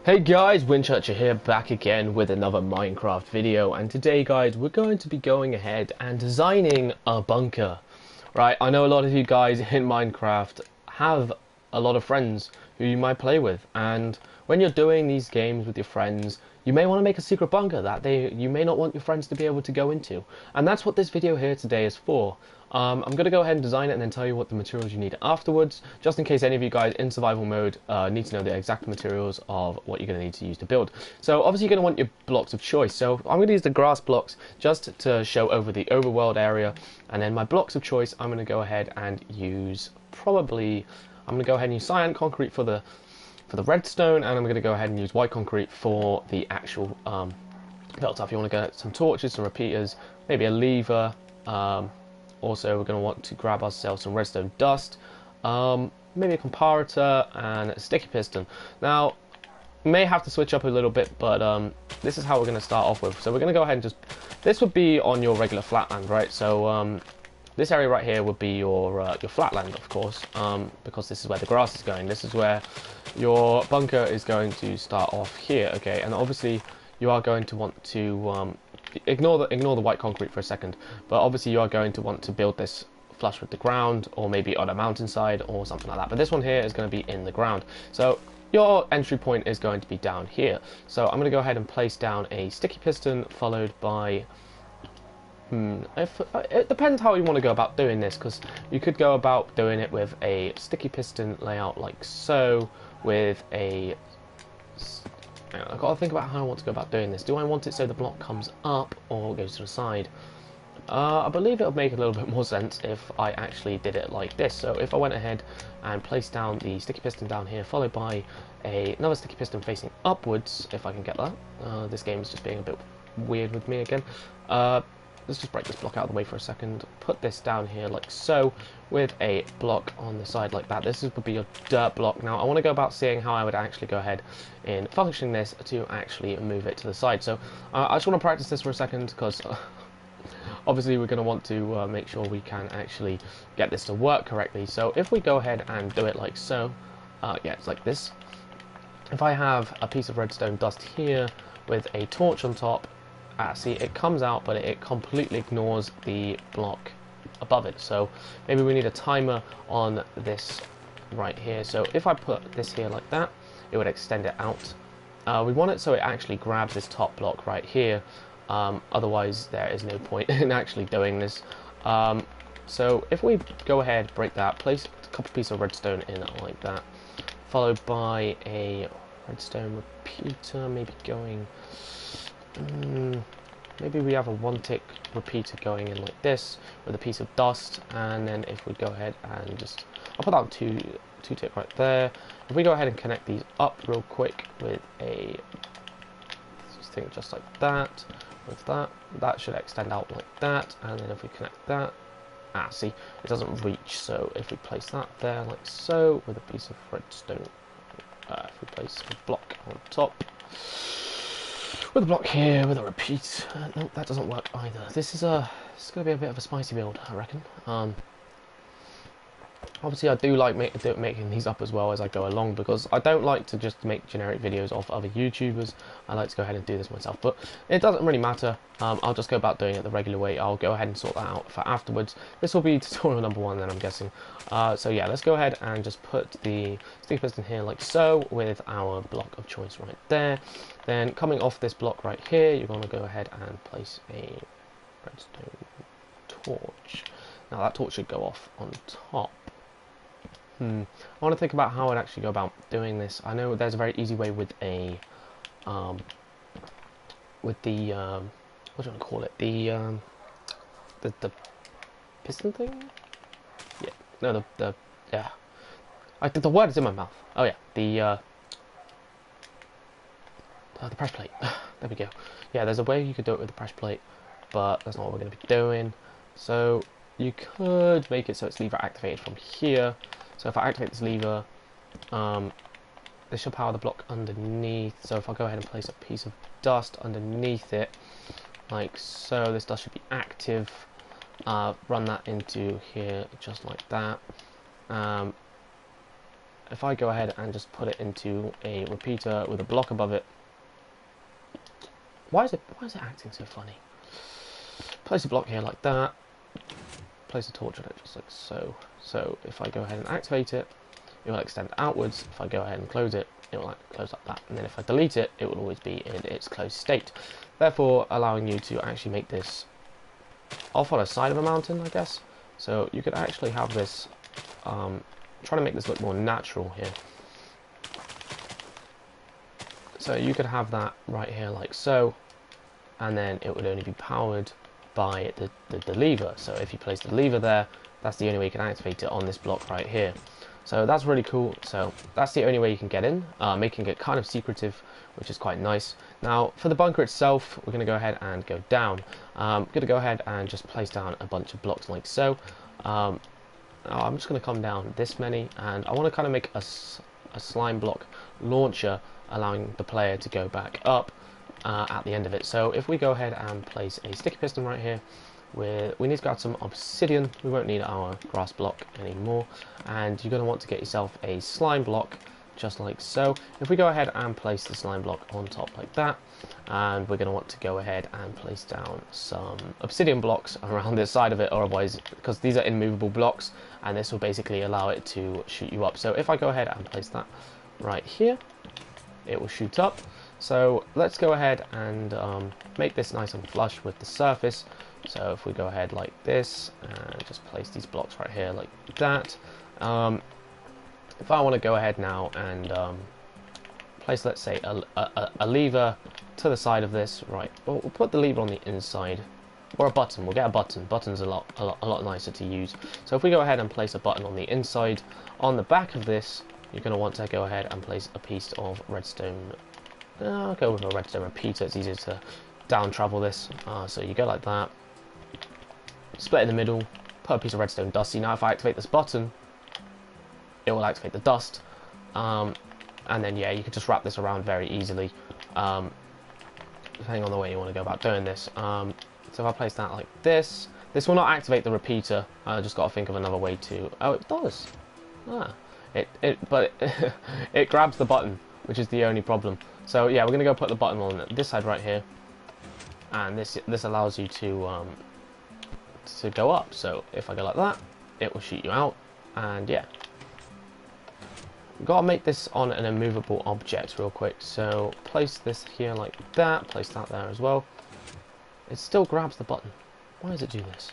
Hey guys, Winchurcher here, back again with another Minecraft video, and today guys we're going to be going ahead and designing a bunker. Right, I know a lot of you guys in Minecraft have a lot of friends who you might play with, and when you're doing these games with your friends, you may want to make a secret bunker that you may not want your friends to be able to go into. And that's what this video here today is for. I'm going to go ahead and design it and then tell you what the materials you need afterwards, just in case any of you guys in survival mode need to know the exact materials of what you're going to need to use to build. So obviously you're going to want your blocks of choice. So I'm going to use the grass blocks just to show over the overworld area, and then my blocks of choice I'm going to go ahead and use I'm going to go ahead and use cyan concrete for the redstone, and I'm going to go ahead and use white concrete for the actual filter. If you want to get some torches, some repeaters, maybe a lever. Also, we're going to want to grab ourselves some redstone dust, maybe a comparator and a sticky piston. Now, we may have to switch up a little bit, but this is how we're going to start off with. So we're going to go ahead and this would be on your regular flatland, right? So this area right here would be your flatland, of course, because this is where the grass is going. This is where your bunker is going to start off here, okay? And obviously, you are going to want to ignore the white concrete for a second, but obviously you are going to want to build this flush with the ground, or maybe on a mountainside or something like that. But this one here is going to be in the ground, so your entry point is going to be down here. So I'm going to go ahead and place down a sticky piston, followed by it depends how you want to go about doing this, because you could go about doing it with a sticky piston layout like so, with a I've got to think about how I want to go about doing this. Do I want it so the block comes up or goes to the side? I believe it would make a little bit more sense if I actually did it like this. So if I went ahead and placed down the sticky piston down here, followed by another sticky piston facing upwards, if I can get that. This game is just being a bit weird with me again. Let's just break this block out of the way for a second. Put this down here like so, with a block on the side like that. This would be your dirt block. Now I want to go about seeing how I would actually go ahead in functioning this to actually move it to the side. So I just want to practice this for a second, because obviously we're going to want to make sure we can actually get this to work correctly. So if we go ahead and do it like so, yeah, it's like this. If I have a piece of redstone dust here with a torch on top, see, it comes out, but it completely ignores the block above it. So maybe we need a timer on this right here. So if I put this here like that, it would extend it out. We want it so it actually grabs this top block right here. Otherwise, there is no point in actually doing this. So if we go ahead, break that, place a couple pieces of redstone in it like that, followed by a redstone repeater, maybe going. Maybe we have a one-tick repeater going in like this with a piece of dust, and then if we go ahead and I'll put that two-tick right there. If we go ahead and connect these up real quick with a thing just like that, with that should extend out like that, and then if we connect that, see, it doesn't reach. So if we place that there like so with a piece of redstone, if we place a block on top, with a block here, with a repeat. Nope, that doesn't work either. This is going to be a bit of a spicy build, I reckon. Obviously, I do like making these up as well as I go along, because I don't like to just make generic videos of other YouTubers. I like to go ahead and do this myself, but it doesn't really matter. I'll just go about doing it the regular way. I'll go ahead and sort that out for afterwards. This will be tutorial number 1 then, I'm guessing. So yeah, let's go ahead and just put the sticky piston here like so, with our block of choice right there. Then coming off this block right here, you're going to go ahead and place a redstone torch. Now that torch should go off on top. I want to think about how I'd actually go about doing this. I know there's a very easy way with a what do you want to call it? The piston thing? Yeah. No, yeah. The word is in my mouth. Oh yeah, the press plate. There we go. Yeah, there's a way you could do it with the press plate, but that's not what we're going to be doing. So you could make it so it's lever activated from here. So if I activate this lever, this should power the block underneath. So if I go ahead and place a piece of dust underneath it, like so, this dust should be active. Run that into here, just like that. if I go ahead and just put it into a repeater with a block above it, why is it acting so funny? Place a block here like that. Place a torch on it just like so. So if I go ahead and activate it, it will extend outwards. If I go ahead and close it, it will close like that. And then if I delete it, it will always be in its closed state. Therefore, allowing you to actually make this off on the side of a mountain, I guess. So you could actually have this, try to make this look more natural here. So you could have that right here like so, and then it would only be powered by the lever. So if you place the lever there, that's the only way you can activate it on this block right here. So that's really cool. So that's the only way you can get in, making it kind of secretive, which is quite nice. Now for the bunker itself, we're going to go ahead and go down. I'm going to go ahead and just place down a bunch of blocks like so. I'm just going to come down this many, and I want to kind of make a slime block launcher, allowing the player to go back up at the end of it. So if we go ahead and place a sticky piston right here, we need to grab some obsidian. We won't need our grass block anymore, and you're going to want to get yourself a slime block just like so. If we go ahead and place the slime block on top like that, and we're going to want to go ahead and place down some obsidian blocks around this side of it, or otherwise, because these are immovable blocks, and this will basically allow it to shoot you up. So if I go ahead and place that right here, it will shoot up. So let's go ahead and make this nice and flush with the surface. So if we go ahead like this and just place these blocks right here like that, if I want to go ahead now and place, let's say, a lever to the side of this, right, we'll put the lever on the inside, or a button. We'll get a button. Button's a lot nicer to use. So if we go ahead and place a button on the inside, on the back of this, you're going to want to go ahead and place a piece of redstone. I'll go with a redstone repeater. It's easier to down travel this. So you go like that, split in the middle, put a piece of redstone dust. See, now if I activate this button, it will activate the dust, and then yeah, you can just wrap this around very easily, depending on the way you want to go about doing this. So if I place that like this will not activate the repeater. I just got to think of another way to. Oh, it does. But it grabs the button, which is the only problem. So yeah, we're gonna go put the button on this side right here, and this allows you to go up. So if I go like that, it will shoot you out, and yeah. We've got to make this on an immovable object real quick. So place this here like that, place that there as well. It still grabs the button. Why does it do this?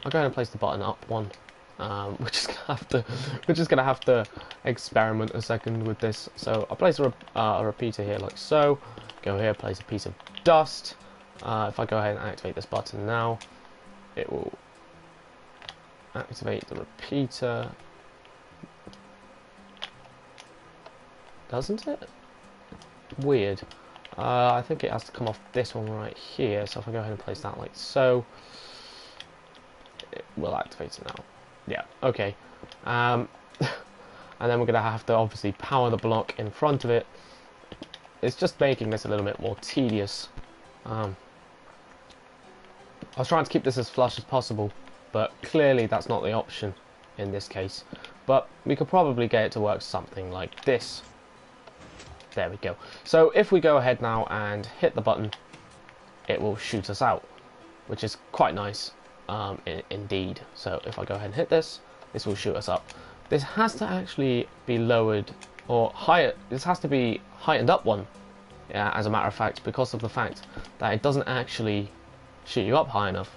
I'll go ahead and place the button up one. We're just gonna have to experiment a second with this. So I'll place a repeater here like so. Go here, place a piece of dust. If I go ahead and activate this button now, it will activate the repeater. Doesn't it? Weird. I think it has to come off this one right here. So if I go ahead and place that like so, it will activate it now. Yeah, okay. And then we're going to have to obviously power the block in front of it. It's just making this a little bit more tedious. I was trying to keep this as flush as possible, but clearly that's not the option in this case. But we could probably get it to work something like this. There we go. So if we go ahead now and hit the button, it will shoot us out, which is quite nice. Indeed. So if I go ahead and hit this, this will shoot us up. This has to actually be lowered or higher. This has to be heightened up one, yeah, as a matter of fact, because of the fact that it doesn't actually shoot you up high enough.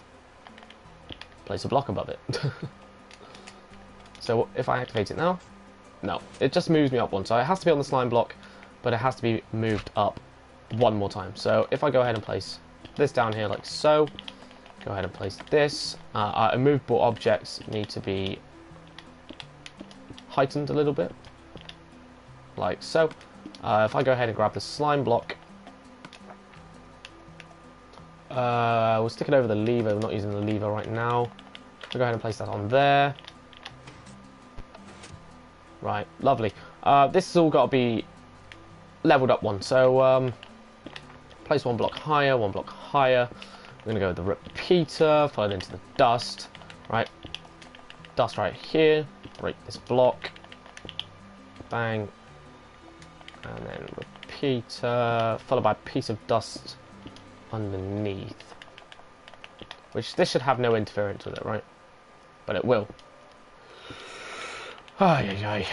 Place a block above it. So if I activate it now, no, it just moves me up one. So it has to be on the slime block, but it has to be moved up one more time. So if I go ahead and place this down here like so, go ahead and place this. Immovable objects need to be heightened a little bit, like so. If I go ahead and grab the slime block, we'll stick it over the lever. We're not using the lever right now. I'll go ahead and place that on there. Right, lovely. This has all got to be leveled up one. So place one block higher, one block higher. We're going to go with the repeater, flood into the dust, right? Dust right here. break this block. Bang. And then repeater, followed by a piece of dust underneath. Which this should have no interference with it, right? But it will. Ay, ay, ay.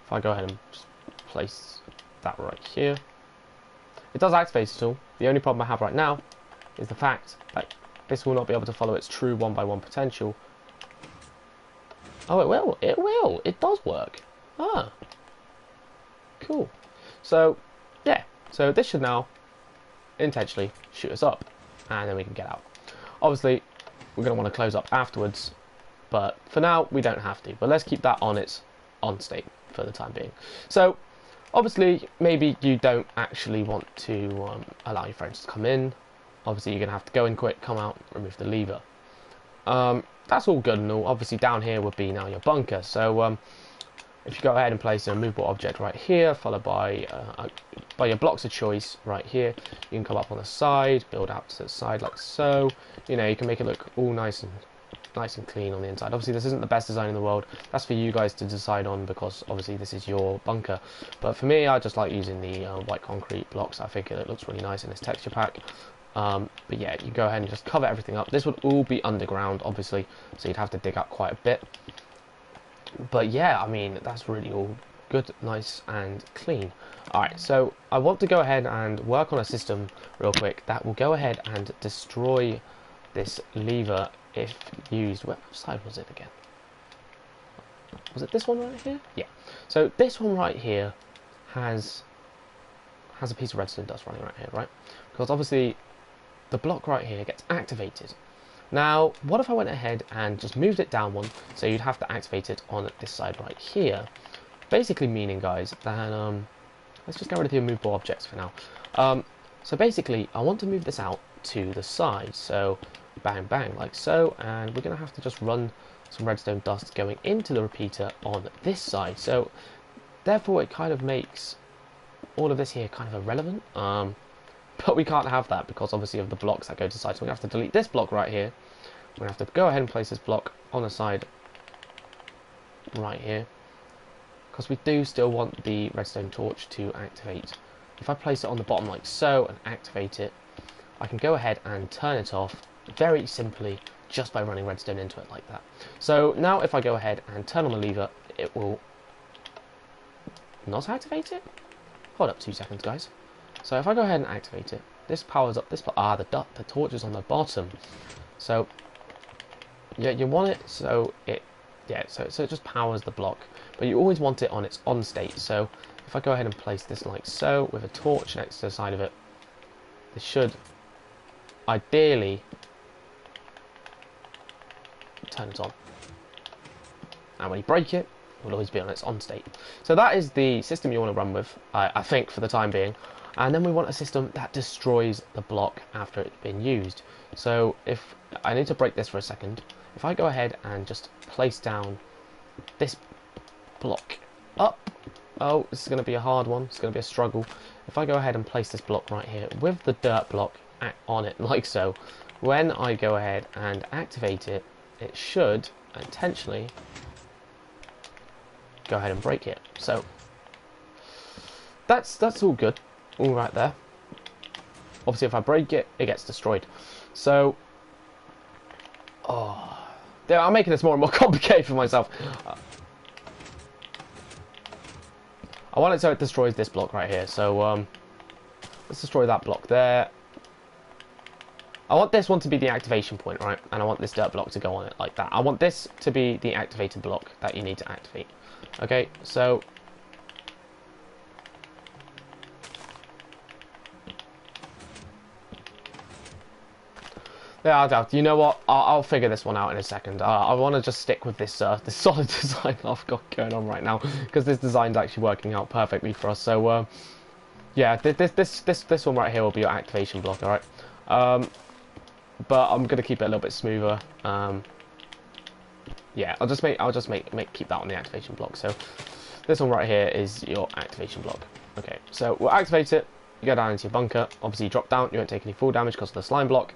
If I go ahead and just place that right here. It does activate it all. The only problem I have right now is the fact that this will not be able to follow its true 1x1 potential. Oh, it will. It will. It does work. Ah. Cool. So, yeah. So this should now intentionally shoot us up. And then we can get out. Obviously, we're going to want to close up afterwards. But for now, we don't have to. But let's keep that on its on state for the time being. So, obviously, maybe you don't actually want to allow your friends to come in. Obviously, you're going to have to go in quick, come out, remove the lever. That's all good and all. Obviously, down here would be now your bunker. So, if you go ahead and place a movable object right here, followed by your blocks of choice right here, you can come up on the side, build out to the side like so. You know, you can make it look all nice and clean on the inside. Obviously, this isn't the best design in the world. That's for you guys to decide on, because obviously this is your bunker. But for me, I just like using the white concrete blocks. I think it looks really nice in this texture pack. But yeah, you go ahead and just cover everything up. This would all be underground, obviously, so you'd have to dig up quite a bit. But yeah, I mean, that's really all good, nice and clean. Alright, so I want to go ahead and work on a system real quick that will go ahead and destroy this lever if used. Which side was it again? Was it this one right here? Yeah. So this one right here has a piece of redstone dust running right here, right? Because obviously the block right here gets activated. Now, what if I went ahead and just moved it down one, so you'd have to activate it on this side right here? Basically meaning, guys, that let's just get rid of the immovable objects for now. So basically, I want to move this out to the side. So bang, bang, like so, and we're going to have to just run some redstone dust going into the repeater on this side. So therefore, it kind of makes all of this here kind of irrelevant. But we can't have that because obviously of the blocks that go to the side. So we're going to have to delete this block right here. We're going to have to go ahead and place this block on the side right here, because we do still want the redstone torch to activate. If I place it on the bottom like so and activate it, I can go ahead and turn it off very simply just by running redstone into it like that. So now if I go ahead and turn on the lever, it will not activate it? Hold up 2 seconds, guys. So if I go ahead and activate it, this powers up this, the torch is on the bottom. So yeah, you want it so it, yeah, so it just powers the block, but you always want it on its on state. So if I go ahead and place this like so with a torch next to the side of it, this should ideally turn it on. And when you break it, it will always be on its on state. So that is the system you want to run with, I think, for the time being. And then we want a system that destroys the block after it's been used. So if I need to break this for a second, if I go ahead and just place down this block up, oh, this is going to be a hard one, it's going to be a struggle. If I go ahead and place this block right here with the dirt block on it like so, when I go ahead and activate it, it should intentionally go ahead and break it. So that's all good, all right there. Obviously if I break it, it gets destroyed. So I'm making this more and more complicated for myself. I want it so it destroys this block right here. So let's destroy that block there. I want this one to be the activation point, right? And I want this dirt block to go on it like that. I want this to be the activated block that you need to activate. Okay, so yeah, you know what? I'll figure this one out in a second. I want to just stick with this this solid design I've got going on right now, because this design's actually working out perfectly for us. So yeah, this one right here will be your activation block, all right? But I'm gonna keep it a little bit smoother. Yeah, I'll just keep that on the activation block. So this one right here is your activation block. Okay, so we'll activate it. You go down into your bunker. Obviously, you drop down. You won't take any fall damage because of the slime block.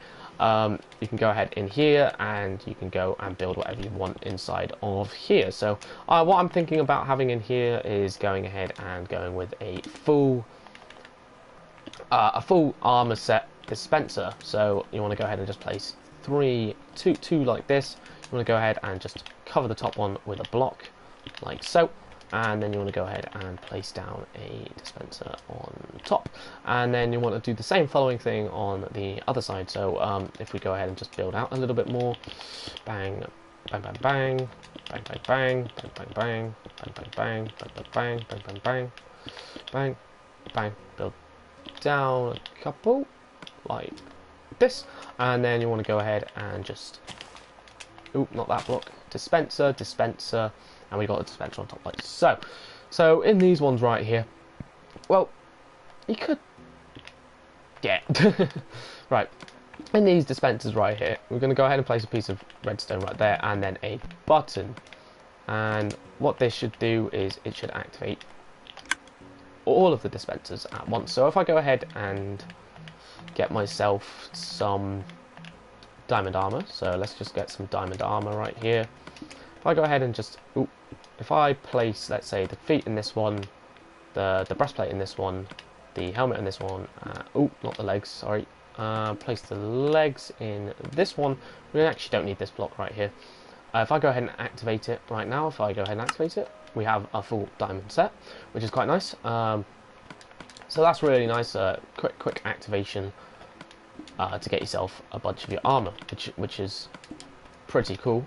you can go ahead in here and you can go and build whatever you want inside of here. So what I'm thinking about having in here is going ahead and going with a full armor set dispenser. So you want to go ahead and just place two like this. You want to go ahead and just cover the top one with a block like so, and then you want to go ahead and place down a dispenser on top, and then you want to do the same following thing on the other side. So if we go ahead and just build out a little bit more, bang bang bang bang bang bang bang bang bang bang bang bang bang bang bang bang bang bang bang, build down a couple like this, and then you want to go ahead and just, oop, not that block, dispenser, and we got a dispenser on top like so. So in these ones right here, well, you could get right in these dispensers right here, we're going to go ahead and place a piece of redstone right there, and then a button, and what this should do is it should activate all of the dispensers at once. So if I go ahead and get myself some diamond armor, so let's just get some diamond armor right here. If I go ahead and just, ooh, if I place, let's say, the feet in this one, the breastplate in this one, the helmet in this one, ooh, not the legs, sorry, place the legs in this one. We actually don't need this block right here. If I go ahead and activate it right now, if I go ahead and activate it, we have a full diamond set, which is quite nice. So that's really nice, quick activation to get yourself a bunch of your armor, which is pretty cool,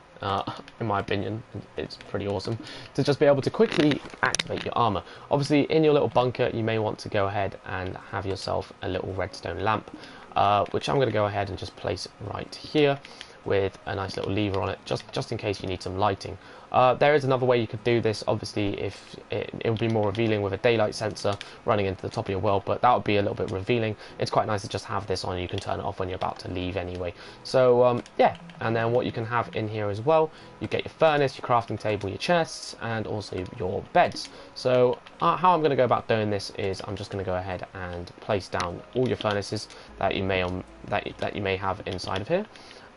in my opinion. It's pretty awesome to just be able to quickly activate your armor. Obviously, in your little bunker, you may want to go ahead and have yourself a little redstone lamp, which I'm going to go ahead and just place right here with a nice little lever on it, just in case you need some lighting. There is another way you could do this. Obviously, if it would be more revealing with a daylight sensor running into the top of your world, but that would be a little bit revealing. It's quite nice to just have this on. You can turn it off when you're about to leave anyway. So yeah, and then what you can have in here as well, you get your furnace, your crafting table, your chests, and also your beds. So how I'm going to go about doing this is I'm just going to go ahead and place down all your furnaces that you may that you may have inside of here.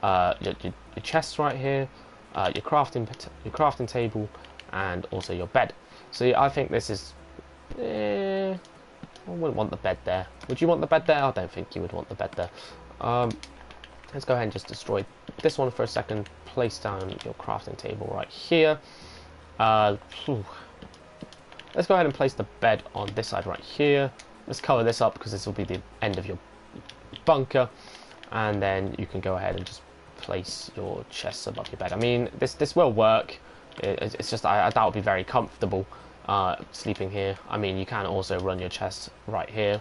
Your chests right here, your crafting table, and also your bed. So I think this is, I wouldn't want the bed there. Would you want the bed there? I don't think you would want the bed there. Let's go ahead and just destroy this one for a second. Place down your crafting table right here. Let's go ahead and place the bed on this side right here. Let's cover this up because this will be the end of your bunker, and then you can go ahead and just place your chests above your bed. I mean, this will work. It's just I doubt it would be very comfortable sleeping here. I mean, you can also run your chest right here.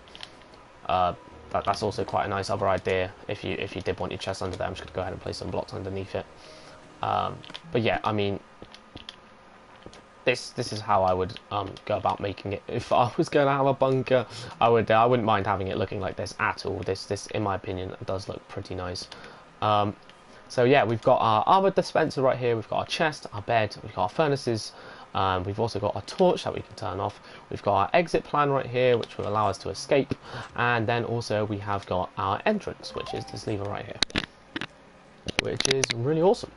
That's also quite a nice other idea. If you did want your chest under there, I'm just going to go ahead and place some blocks underneath it. But yeah, I mean, this is how I would go about making it. If I was going to have a bunker, I wouldn't mind having it looking like this at all. This, in my opinion, does look pretty nice. So yeah, we've got our armor dispenser right here, we've got our chest, our bed, we've got our furnaces, we've also got our torch that we can turn off, we've got our exit plan right here, which will allow us to escape, and then also we have got our entrance, which is this lever right here, which is really awesome.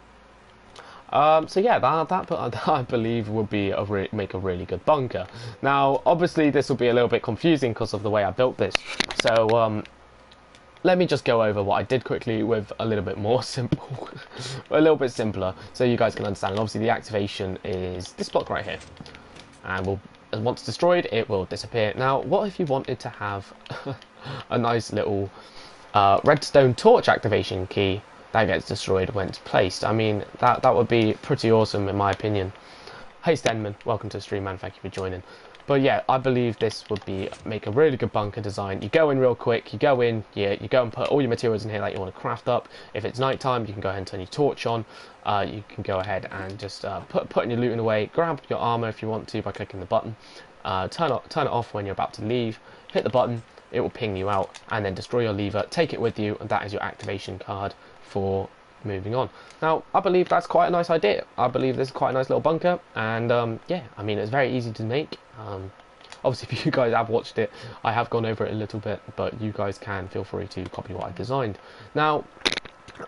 So yeah, that I believe would be make a really good bunker. Now, obviously, this will be a little bit confusing because of the way I built this. So let me just go over what I did quickly with a little bit more simple, a little bit simpler, so you guys can understand. And obviously, the activation is this block right here, and once destroyed, it will disappear. Now, what if you wanted to have a nice little redstone torch activation key that gets destroyed when it's placed? I mean, that would be pretty awesome in my opinion. Hey Stenman, welcome to the stream, man. Thank you for joining. But yeah, I believe this would make a really good bunker design. You go in real quick, you go in, you go and put all your materials in here that you want to craft up. If it's night time, you can go ahead and turn your torch on. You can go ahead and just put your loot away, grab your armor if you want to by clicking the button. Turn it off when you're about to leave. Hit the button, it will ping you out, and then destroy your lever, take it with you, and that is your activation card for moving on. Now, I believe that's quite a nice idea. I believe this is quite a nice little bunker, and yeah, I mean, it's very easy to make. Obviously, if you guys have watched it, I have gone over it a little bit, but you guys can feel free to copy what I designed. Now,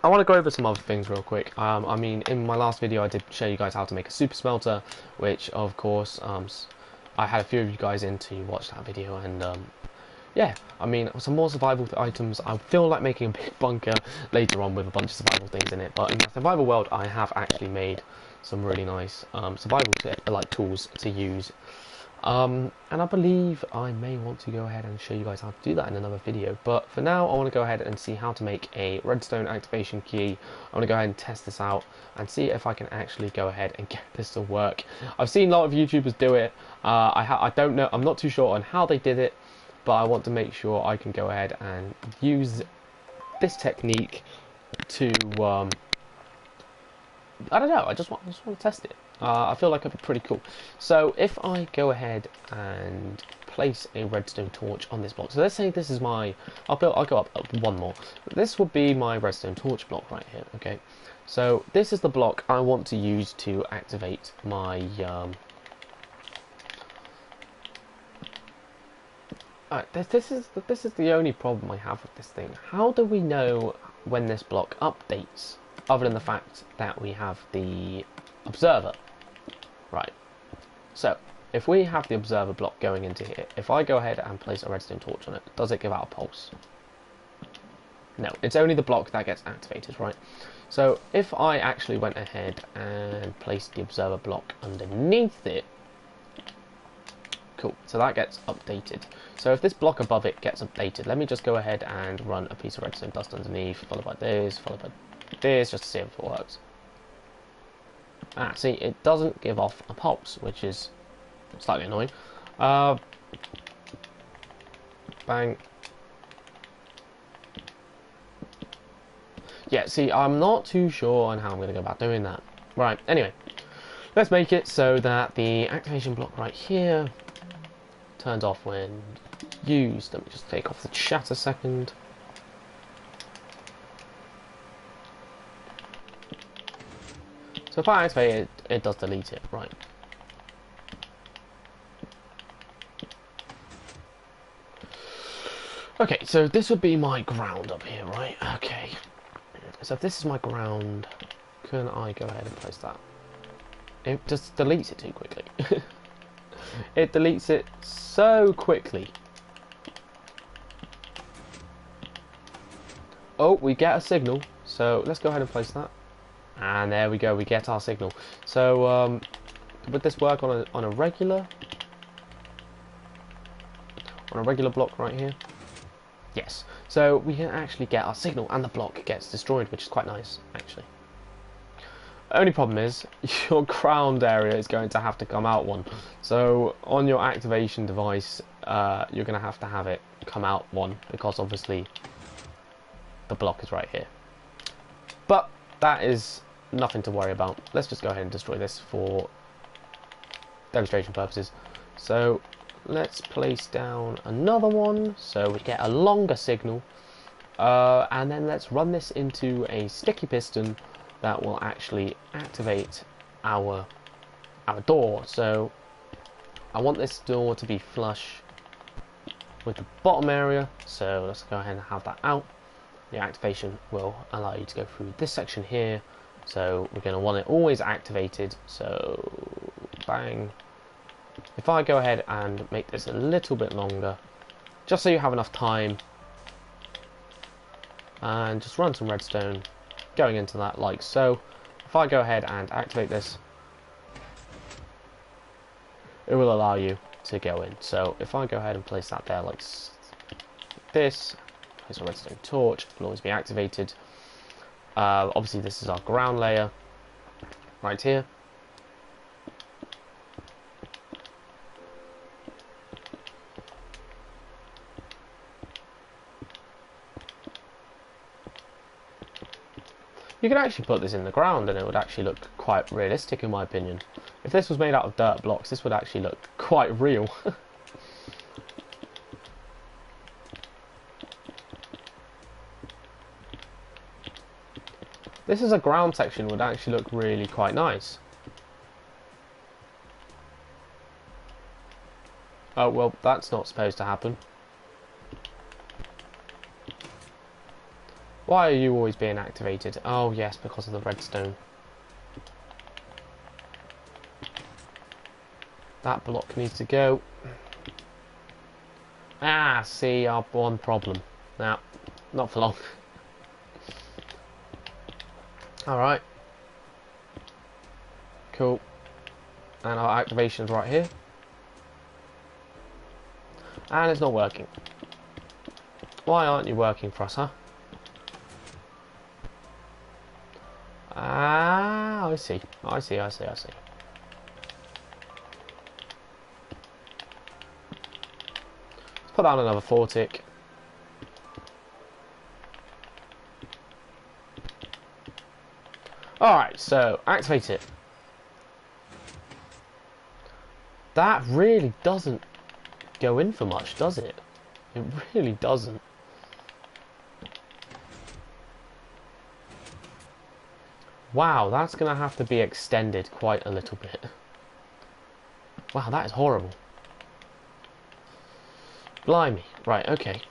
I want to go over some other things real quick. I mean, in my last video I did show you guys how to make a super smelter, which of course I had a few of you guys in to watch that video, and yeah, I mean, some more survival items. I feel like making a big bunker later on with a bunch of survival things in it, but in the survival world I have actually made some really nice survival like tools to use. And I believe I may want to go ahead and show you guys how to do that in another video. But for now, I want to go ahead and see how to make a redstone activation key. I want to go ahead and test this out and see if I can actually go ahead and get this to work. I've seen a lot of YouTubers do it. I don't know. I'm not too sure on how they did it, but I want to make sure I can go ahead and use this technique to I don't know, I just want to test it. I feel like it'd be pretty cool. So if I go ahead and place a redstone torch on this block, so let's say this is my, I'll go up one more. This would be my redstone torch block right here. Okay, so this is the block I want to use to activate my this is the only problem I have with this thing. How do we know when this block updates, other than the fact that we have the observer? Right, so if we have the observer block going into here, if I go ahead and place a redstone torch on it, does it give out a pulse? No, it's only the block that gets activated, right? So if I actually went ahead and placed the observer block underneath it, cool, so that gets updated. So if this block above it gets updated, let me just go ahead and run a piece of redstone dust underneath, followed by this, just to see if it works. See, it doesn't give off a pulse, which is slightly annoying. Bang. Yeah, see, I'm not too sure on how I'm going to go about doing that. Right, anyway, let's make it so that the activation block right here turns off when used. Let me just take off the chat a second. So if I activate it, it does delete it, right? Okay, so this would be my ground up here, right? Okay. So if this is my ground, can I go ahead and place that? It just deletes it too quickly. It deletes it so quickly. Oh, we get a signal, so let's go ahead and place that. And there we go, we get our signal. So would this work on a regular block right here? Yes. So we can actually get our signal and the block gets destroyed, which is quite nice actually. Only problem is your ground area is going to have to come out one. So on your activation device, you're going to have it come out one, because obviously the block is right here. But that is nothing to worry about. Let's just go ahead and destroy this for demonstration purposes. So let's place down another one so we get a longer signal, and then let's run this into a sticky piston that will actually activate our door. So I want this door to be flush with the bottom area, so let's go ahead and have that out. The activation will allow you to go through this section here, so we're going to want it always activated. So bang. If I go ahead and make this a little bit longer, just so you have enough time, and just run some redstone going into that like so. If I go ahead and activate this, it will allow you to go in. So if I go ahead and place that there like this, place a redstone torch, it will always be activated. Obviously this is our ground layer right here. You could actually put this in the ground and it would actually look quite realistic in my opinion. If this was made out of dirt blocks, this would actually look quite real. This is a ground section would actually look really quite nice. Oh well, that's not supposed to happen. Why are you always being activated? Oh yes, because of the redstone. That block needs to go. Ah, see, our one problem. Now, not for long. Alright. Cool. And our activation's right here. And it's not working. Why aren't you working for us, huh? Ah, I see. I see. Let's put down another 4 tick. Alright, so activate it. That really doesn't go in for much, does it? It really doesn't. Wow, that's going to have to be extended quite a little bit. Wow, that is horrible. Blimey. Right, okay.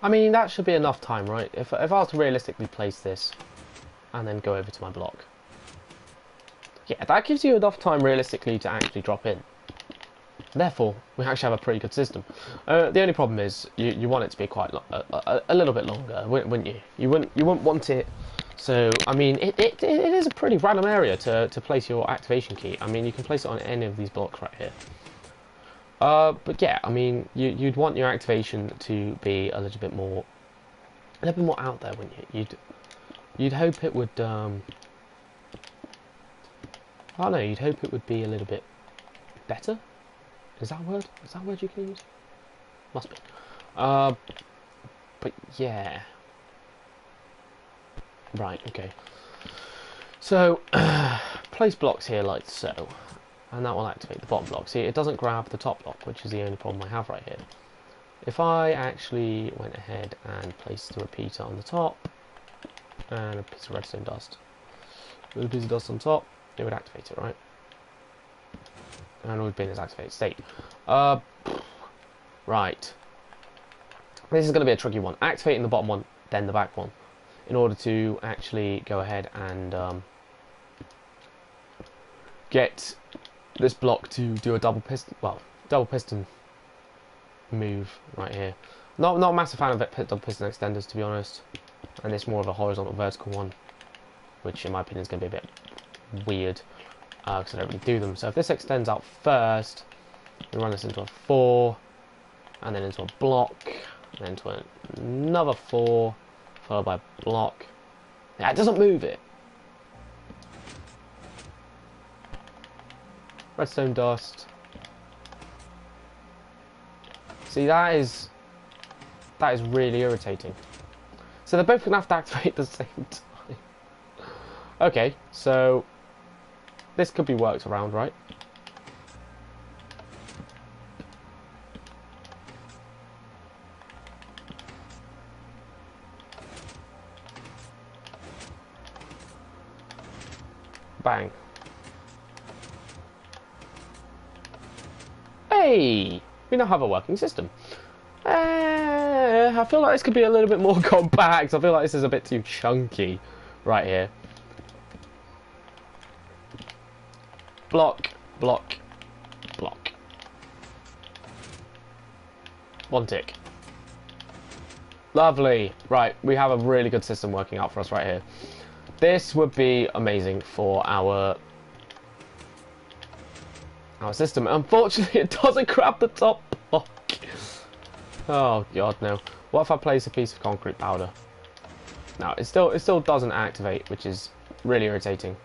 I mean, that should be enough time, right? If I was to realistically place this and then go over to my block. Yeah, that gives you enough time realistically to actually drop in. Therefore, we actually have a pretty good system. The only problem is you want it to be quite a little bit longer, wouldn't you? You wouldn't want it. So I mean, it is a pretty random area to place your activation key. I mean, you can place it on any of these blocks right here. But yeah, I mean, you'd want your activation to be a little bit more out there, wouldn't you? You'd hope it would. Oh no, you'd hope it would be a little bit better. Is that a word? Is that a word you can use? Must be. But yeah. Right. Okay. So place blocks here like so. And that will activate the bottom block. See, it doesn't grab the top block, which is the only problem I have right here. If I actually went ahead and placed the repeater on the top, and a piece of redstone dust, with a piece of dust on top, it would activate it, right? And it would be in its activated state. Right. This is going to be a tricky one. Activating the bottom one, then the back one, in order to actually go ahead and get this block to do a double piston move right here. Not a massive fan of double piston extenders, to be honest, and it's more of a horizontal vertical one, which in my opinion is going to be a bit weird because I don't really do them. So if this extends out first, we run this into a 4, and then into a block, and then into another 4, followed by a block. Yeah, it doesn't move it. Redstone dust. See, that is really irritating. So they're both gonna have to activate at the same time. Okay, so this could be worked around, right? Bang. Hey! We now have a working system. I feel like this could be a little bit more compact. I feel like this is a bit too chunky right here. Block, block, block. 1 tick. Lovely. Right, we have a really good system working out for us right here. This would be amazing for our system. Unfortunately, it doesn't grab the top block. Oh god, no. What if I place a piece of concrete powder? No, it still doesn't activate, which is really irritating.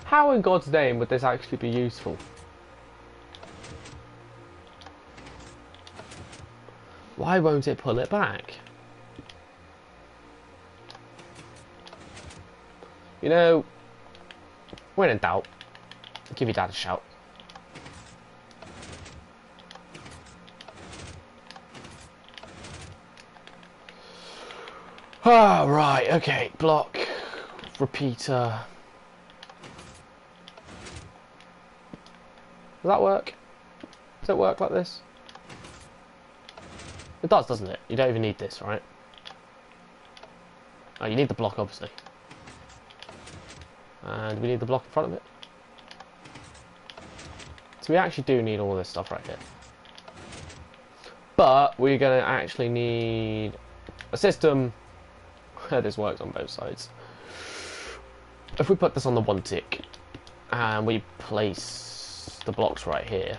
How in God's name would this actually be useful? Why won't it pull it back? You know, when in doubt, give your dad a shout. Ah, right, okay, block, repeater. Does that work? Does it work like this? It does, doesn't it? You don't even need this, right? Oh, you need the block, obviously. And we need the block in front of it. So we actually do need all this stuff right here. But we're going to actually need a system where this works on both sides. If we put this on the one tick and we place the blocks right here.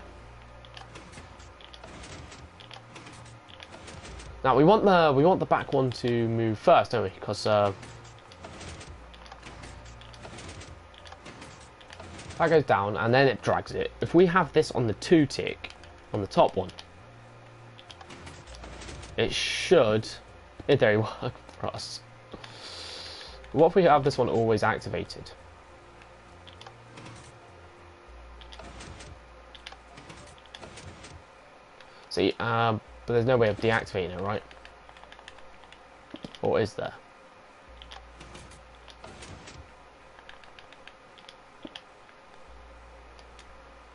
Now we want the back one to move first, don't we? Because that goes down and then it drags it. If we have this on the 2 tick on the top one, it should in theory work for us. What if we have this one always activated? See, but there's no way of deactivating it, right? Or is there?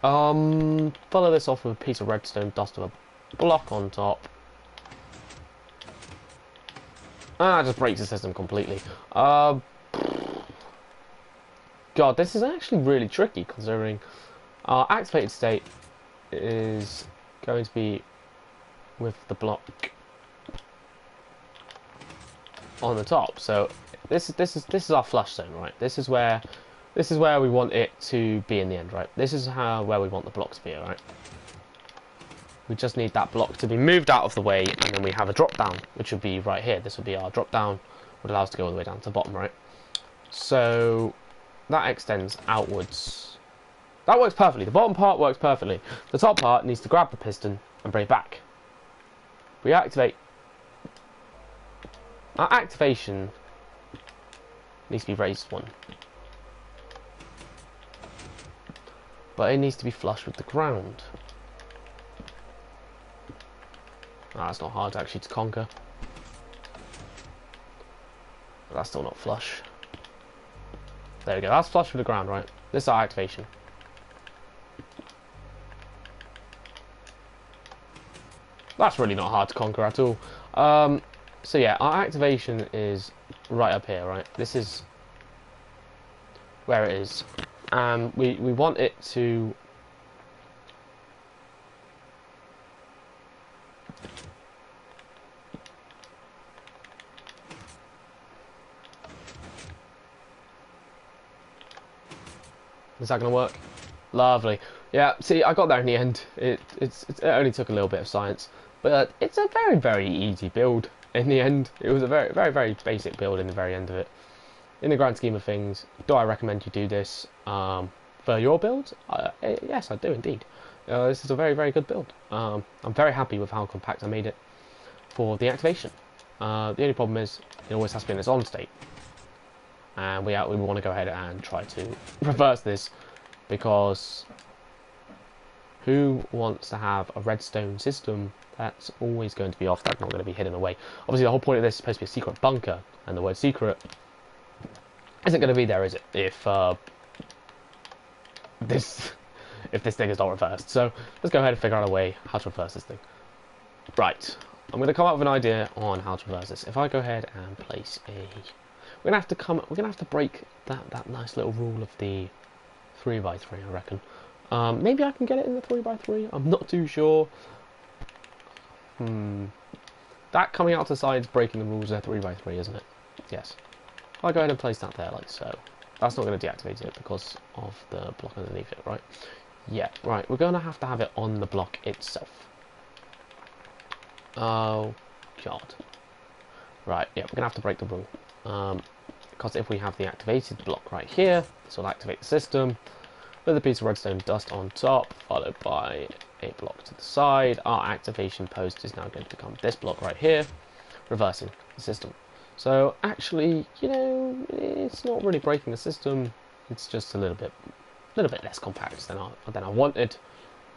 Follow this off with a piece of redstone, dust with a block on top. Ah, it just breaks the system completely. God, this is actually really tricky considering our activated state is going to be with the block on the top. So this is our flush zone, right? This is where we want it to be in the end, right? This is where we want the block to be, right? We just need that block to be moved out of the way, and then we have a drop down, which would be right here. This would be our drop down, would allow us to go all the way down to the bottom, right? So that extends outwards. That works perfectly. The bottom part works perfectly. The top part needs to grab the piston and bring it back. We activate. Our activation needs to be raised 1. But it needs to be flush with the ground. That's not hard actually to conquer. But that's still not flush. There we go, that's flush with the ground, right? This is our activation. That's really not hard to conquer at all. So yeah, our activation is right up here, right? This is where it is. We want it to... Is that going to work? Lovely. Yeah, see, I got there in the end. It only took a little bit of science. But it's a very, very easy build in the end. It was a very, very, very basic build in the very end of it. In the grand scheme of things, do I recommend you do this for your build? Yes, I do indeed. This is a very, very good build. I'm very happy with how compact I made it for the activation. The only problem is it always has to be in its on state. And we want to go ahead and try to reverse this, because who wants to have a redstone system that's always going to be off, that's not going to be hidden away? Obviously the whole point of this is supposed to be a secret bunker, and the word secret isn't going to be there, is it, if this thing is not reversed. So let's go ahead and figure out a way how to reverse this thing. Right, I'm going to come up with an idea on how to reverse this. If I go ahead and place a... We're gonna have to break that nice little rule of the 3x3, I reckon. Maybe I can get it in the 3x3. I'm not too sure. That coming out to the sides, breaking the rules of 3x3, isn't it? Yes. I'll go ahead and place that there like so. That's not going to deactivate it because of the block underneath it, right? Yeah, right. We're going to have it on the block itself. Oh, God. Right, yeah, we're going to have to break the rule. Because if we have the activated block right here, this will activate the system with a piece of redstone dust on top, followed by a block to the side. Our activation post is now going to become this block right here, reversing the system. So actually, you know, it's not really breaking the system. It's just a little bit less compact than I wanted.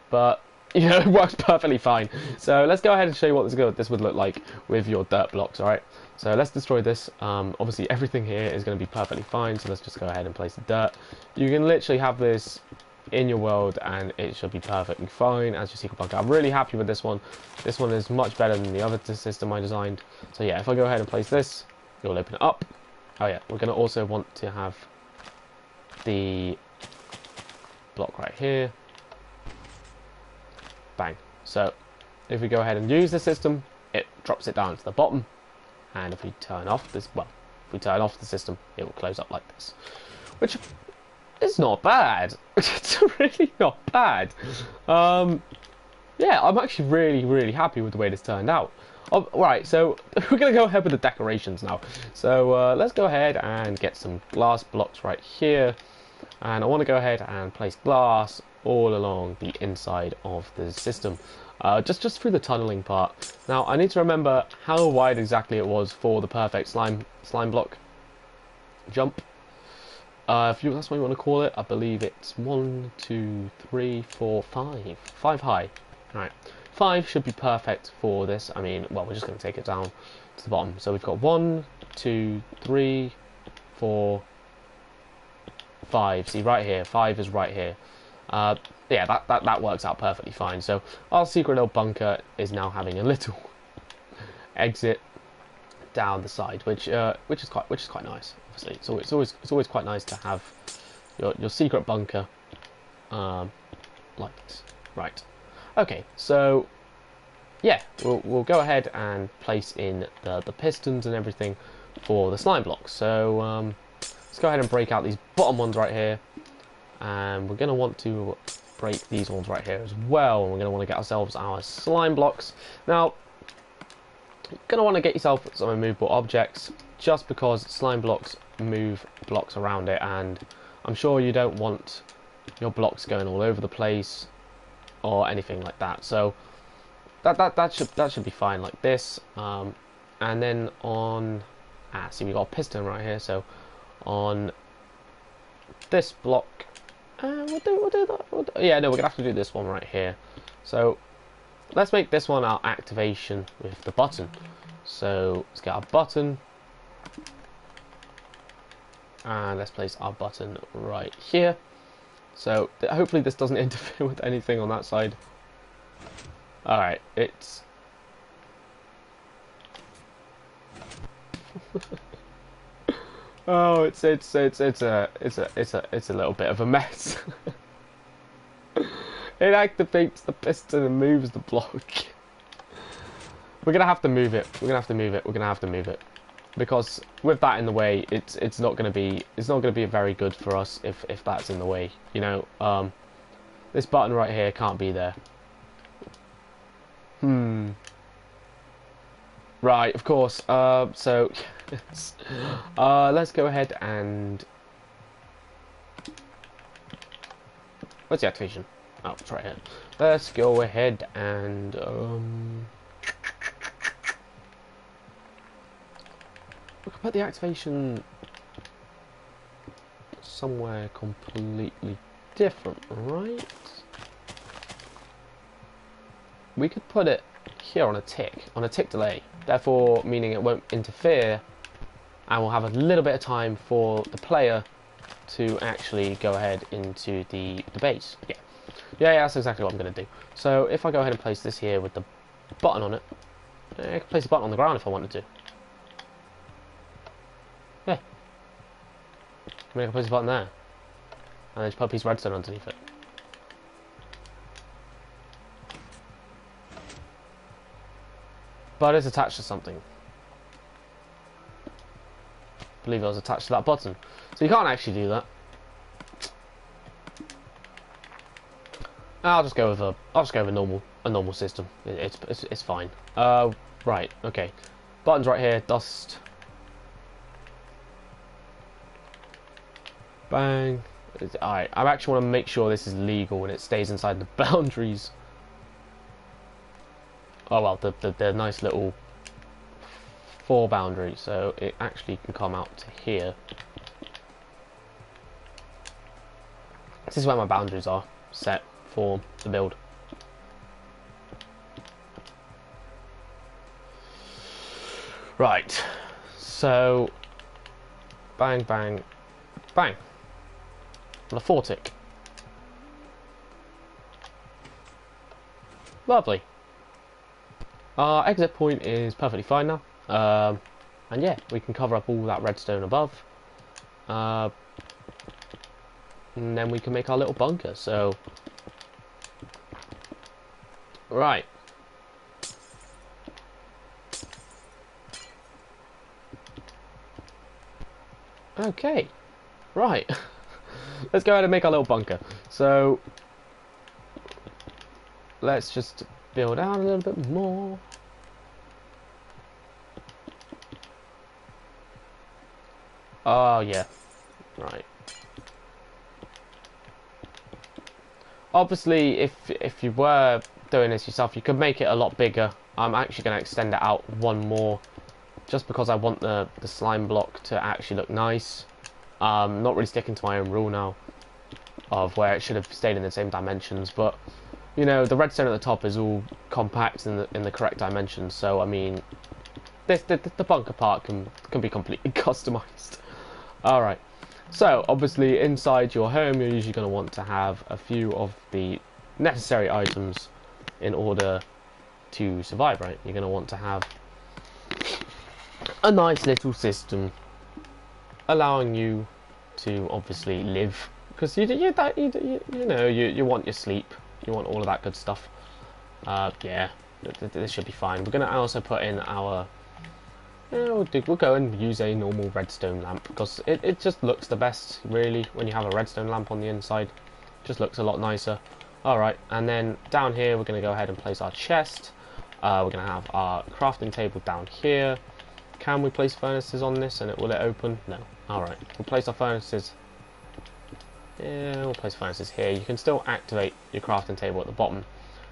But You know, it works perfectly fine. So let's go ahead and show you what this would look like with your dirt blocks, alright? So let's destroy this. Obviously everything here is going to be perfectly fine, so let's just go ahead and place the dirt. You can literally have this in your world and it should be perfectly fine as your secret bunker. I'm really happy with this one. This one is much better than the other system I designed. So yeah, if I go ahead and place this, you'll open it up. Oh yeah, we're going to also want to have the block right here. Bang. So if we go ahead and use the system, it drops it down to the bottom. And if we turn off this, well, if we turn off the system, it will close up like this. Which is not bad. It's really not bad. Yeah, I'm actually really happy with the way this turned out. Right, so we're going to go ahead with the decorations now. So let's go ahead and get some glass blocks right here. And I want to go ahead and place glass all along the inside of the system. Just through the tunneling part. Now, I need to remember how wide exactly it was for the perfect slime block jump. If that's what you want to call it, I believe it's 1, 2, 3, 4, 5. 5 high. Alright. 5 should be perfect for this. I mean, well, we're just going to take it down to the bottom. So we've got 1, 2, 3, 4, 5. See, right here. 5 is right here. Yeah, that works out perfectly fine. So our secret little bunker is now having a little exit down the side, which is quite nice. Obviously, it's always quite nice to have your secret bunker like this. Right. Okay. So yeah, we'll go ahead and place in the pistons and everything for the slime blocks. So let's go ahead and break out these bottom ones right here, and we're going to want to break these ones right here as well. And we're going to want to get ourselves our slime blocks. Now, you're going to want to get yourself some immovable objects, just because slime blocks move blocks around it, and I'm sure you don't want your blocks going all over the place or anything like that. So that should be fine like this. And then on see, we got a piston right here. So on this block, we'll do that. Yeah, no, we're gonna have to do this one right here. So let's make this one our activation with the button. So let's get our button, and let's place our button right here. So hopefully this doesn't interfere with anything on that side. All right, it's oh, it's a little bit of a mess. It activates the piston and moves the block. We're gonna have to move it. We're gonna have to move it because with that in the way, it's not gonna be very good for us if that's in the way. You know, this button right here can't be there. Right, of course. So let's go ahead and where's the activation? Oh, it's right here. Let's go ahead and we can put the activation somewhere completely different, right? We could put it here on a tick delay, therefore meaning it won't interfere, and we'll have a little bit of time for the player to actually go ahead into the base. Yeah, that's exactly what I'm going to do. So if I go ahead and place this here with the button on it, I can place the button on the ground if I wanted to. Yeah. I mean, I can place the button there, and then just put a piece of redstone underneath it. But it's attached to something. I believe it was attached to that button. So you can't actually do that. I'll just go with a normal system. It's fine. Right, okay. Buttons right here, dust. Bang. Alright, I actually want to make sure this is legal and it stays inside the boundaries. Oh well, the nice little 4 boundary, so it actually can come out to here. This is where my boundaries are set for the build. Right, so bang, bang, bang. On a 4-tick. Lovely. Our exit point is perfectly fine now. And yeah, we can cover up all that redstone above. And then we can make our little bunker. So, right. Okay, right. Let's go ahead and make our little bunker. So, let's just build out a little bit more. Oh, yeah. Right. Obviously, if you were doing this yourself, you could make it a lot bigger. I'm actually going to extend it out one more, just because I want the slime block to actually look nice. Not really sticking to my own rule now of where it should have stayed in the same dimensions, but you know, the redstone at the top is all compact in the correct dimensions. So I mean, the bunker part can be completely customized. All right. So obviously inside your home, you're usually going to want to have a few of the necessary items in order to survive. Right? You're going to want to have a nice little system allowing you to obviously live, because you know you want your sleep, you want all of that good stuff. Yeah, this should be fine. We're going to also put in our we'll go and use a normal redstone lamp, because it just looks the best really when you have a redstone lamp on the inside. It just looks a lot nicer. Alright, and then down here we're going to go ahead and place our chest. We're going to have our crafting table down here. Can we place furnaces on this and will it open? No. Alright, we'll place our furnaces. Yeah, we'll place furnaces here. You can still activate your crafting table at the bottom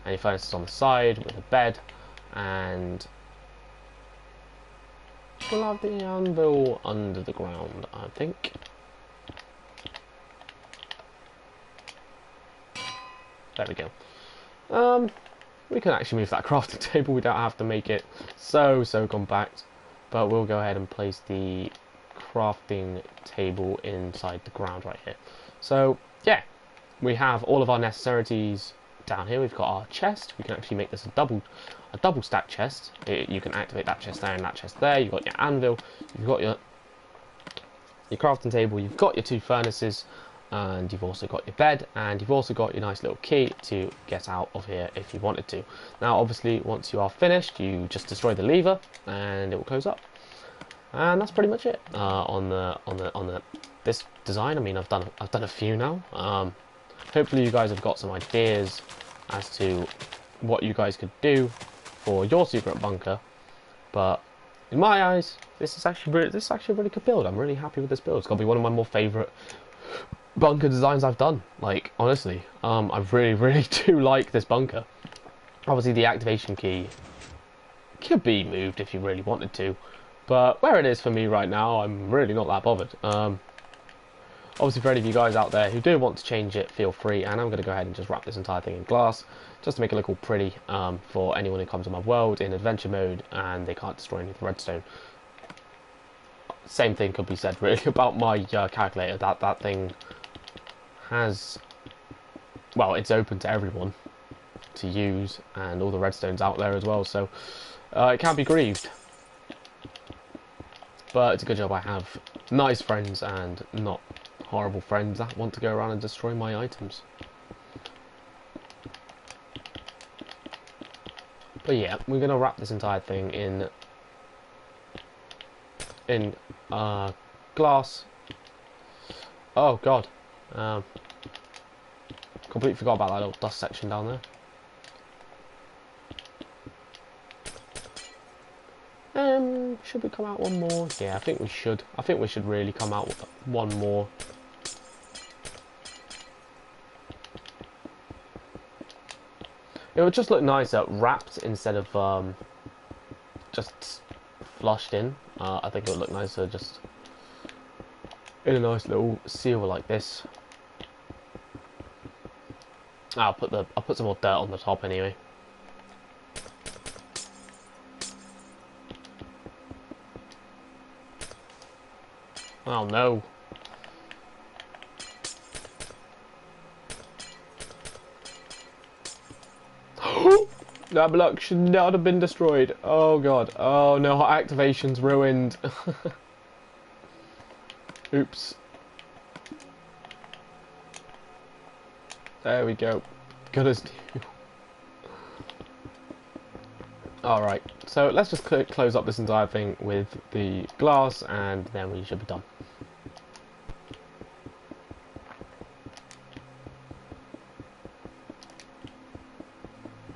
and your furnaces on the side with a bed, and we'll have the anvil under the ground, I think. There we go. We can actually move that crafting table. We don't have to make it so compact, but we'll go ahead and place the crafting table inside the ground right here. So yeah, we have all of our necessities down here. We've got our chest. We can actually make this a double stack chest. You can activate that chest there and that chest there. You've got your anvil, you've got your crafting table, you've got your 2 furnaces, and you've also got your bed, and you've also got your nice little key to get out of here if you wanted to. Now obviously once you are finished, you just destroy the lever and it will close up. And that's pretty much it on this design. I mean, I've done a few now. Hopefully you guys have got some ideas as to what you guys could do for your secret bunker. But in my eyes, this is actually a really good build. I'm really happy with this build. It's gonna be one of my more favourite bunker designs I've done. Like honestly, I really do like this bunker. Obviously, the activation key could be moved if you really wanted to, but where it is for me right now, I'm really not that bothered. Obviously, for any of you guys out there who do want to change it, feel free. And I'm going to go ahead and just wrap this entire thing in glass, just to make it look all pretty for anyone who comes to my world in adventure mode and they can't destroy any of the redstone. Same thing could be said really about my calculator. That thing has, well, it's open to everyone to use, and all the redstone's out there as well, so it can be grieved. But it's a good job I have nice friends and not horrible friends that want to go around and destroy my items. But yeah, we're going to wrap this entire thing in glass. Oh god, completely forgot about that little dust section down there. Should we come out one more? Yeah, I think we should. I think we should really come out with one more. It would just look nicer wrapped instead of just flushed in. I think it would look nicer just in a nice little seal like this. I'll put some more dirt on the top anyway. Oh no. That block should not have been destroyed. Oh god. Oh no, activation's ruined. Oops. There we go. Good as new. Alright, so let's just close up this entire thing with the glass and then we should be done.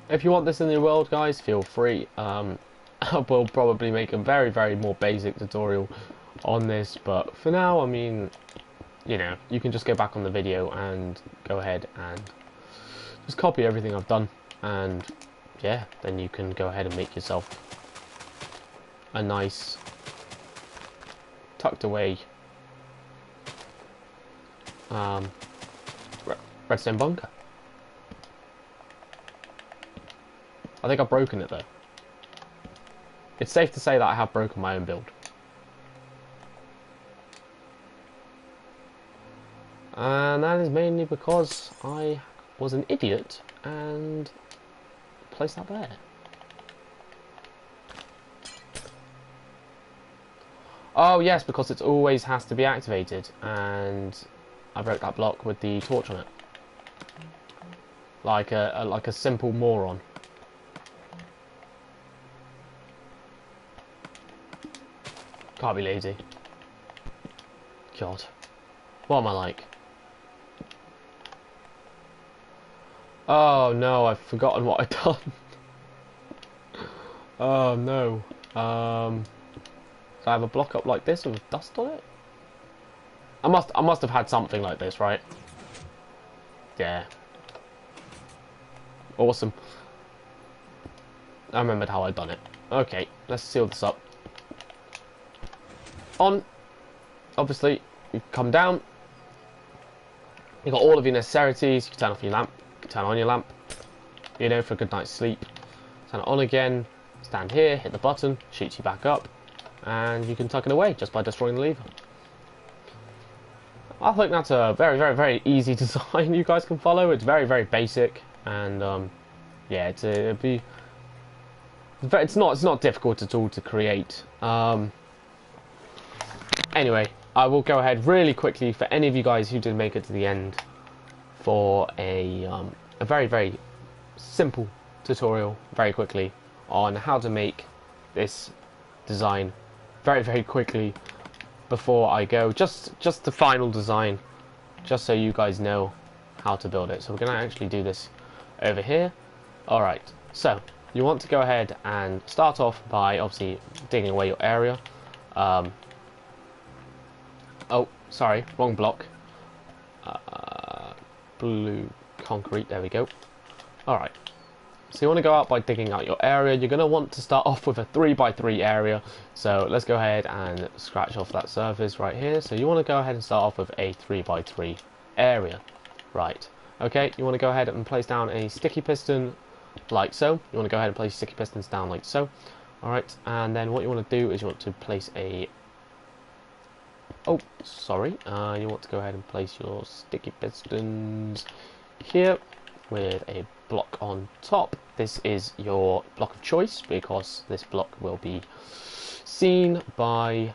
If you want this in the world, guys, feel free. I will probably make a very, very more basic tutorial on this, but for now, I mean, you know, you can just go back on the video and go ahead and just copy everything I've done, and yeah, then you can go ahead and make yourself a nice tucked away redstone bunker. I think I've broken it though. It's safe to say that I have broken my own build. And that is mainly because I was an idiot and placed that there. Oh yes, because it always has to be activated, and I broke that block with the torch on it. Like a simple moron. Can't be lazy. God. What am I like? Oh no, I've forgotten what I've done. Oh no. So I have a block up like this with dust on it? I must have had something like this, right? Yeah. Awesome. I remembered how I'd done it. Okay, let's seal this up. On. Obviously, you come down. You've got all of your necessities. You can turn off your lamp. You can turn on your lamp. You know, for a good night's sleep. Turn it on again. Stand here, hit the button, shoots you back up. And you can tuck it away just by destroying the lever. I think that's a very, very, very easy design you guys can follow. It's very, very basic. And, yeah, it's not difficult at all to create. Anyway, I will go ahead really quickly for any of you guys who did make it to the end for a very, very simple tutorial very quickly on how to make this design very, very quickly before I go. Just the final design, just so you guys know how to build it. So we're going to actually do this over here. Alright, so you want to go ahead and start off by obviously digging away your area. Oh, sorry, wrong block. Blue concrete, there we go. Alright, so you want to go out by digging out your area. You're going to want to start off with a 3x3 area. So let's go ahead and scratch off that surface right here. So you want to go ahead and start off with a 3x3 area. Right, okay, you want to go ahead and place down a sticky piston like so. You want to go ahead and place sticky pistons down like so. Alright, and then what you want to do is you want to place a... Oh, sorry. You want to go ahead and place your sticky pistons here with a block on top. This is your block of choice because this block will be seen by...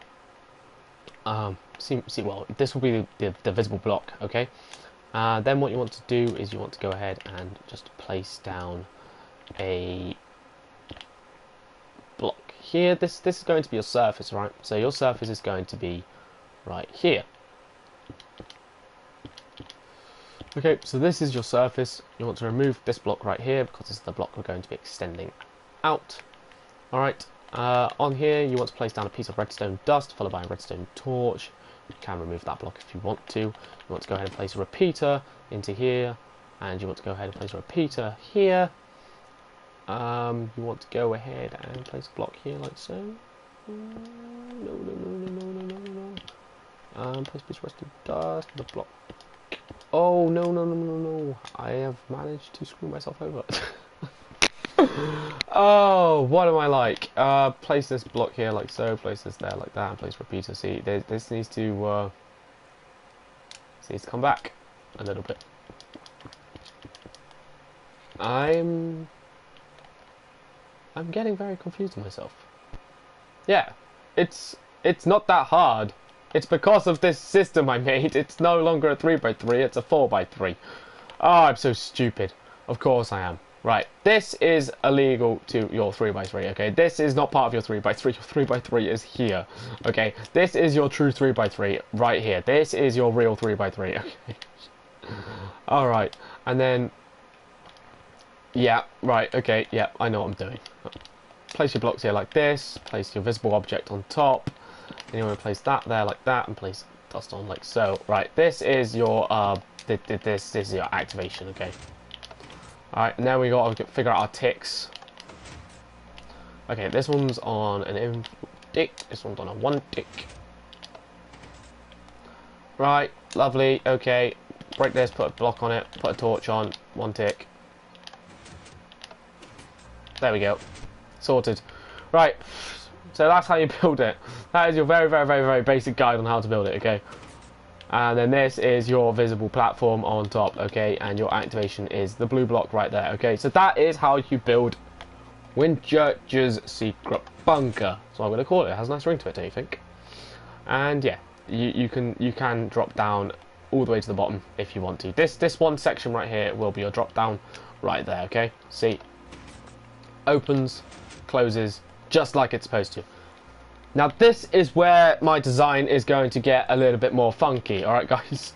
well, this will be the visible block, okay? Then what you want to do is you want to go ahead and just place down a block here. This is going to be your surface, right? So your surface is going to be right here. Okay, so this is your surface. You want to remove this block right here because this is the block we're going to be extending out. Alright, on here you want to place down a piece of redstone dust followed by a redstone torch. You can remove that block if you want to. You want to go ahead and place a repeater into here, and you want to go ahead and place a repeater here. You want to go ahead and place a block here like so. No. Place a piece of redstone dust with a block. Oh, no. I have managed to screw myself over. Oh, what am I like? Place this block here like so, place this there like that, and place repeater. See, this needs to come back a little bit. I'm getting very confused myself. Yeah, it's not that hard. It's because of this system I made. It's no longer a 3x3, it's a 4x3. Oh, I'm so stupid. Of course I am. Right, this is illegal to your 3x3, okay? This is not part of your 3x3. Your 3x3 is here, okay? This is your true 3x3 right here. This is your real 3x3, okay? Alright, and then... Yeah, right, okay, yeah, I know what I'm doing. Place your blocks here like this, place your visible object on top, and you want to place that there like that, and place dust on like so. Right, this is your this is your activation, okay? Alright, and then we got to figure out our ticks. Okay, this one's on an in tick, this one's on a 1 tick. Right, lovely, okay. Break this, put a block on it, put a torch on, 1 tick. There we go. Sorted. Right, so that's how you build it. That is your very, very, very, very basic guide on how to build it, okay? And then this is your visible platform on top, okay? And your activation is the blue block right there, okay? So that is how you build Windchurch's secret bunker. So I'm going to call it. It has a nice ring to it, don't you think? And yeah, you can drop down all the way to the bottom if you want to. This one section right here will be your drop down right there, okay? See, opens, closes, just like it's supposed to. Now this is where my design is going to get a little bit more funky, alright guys?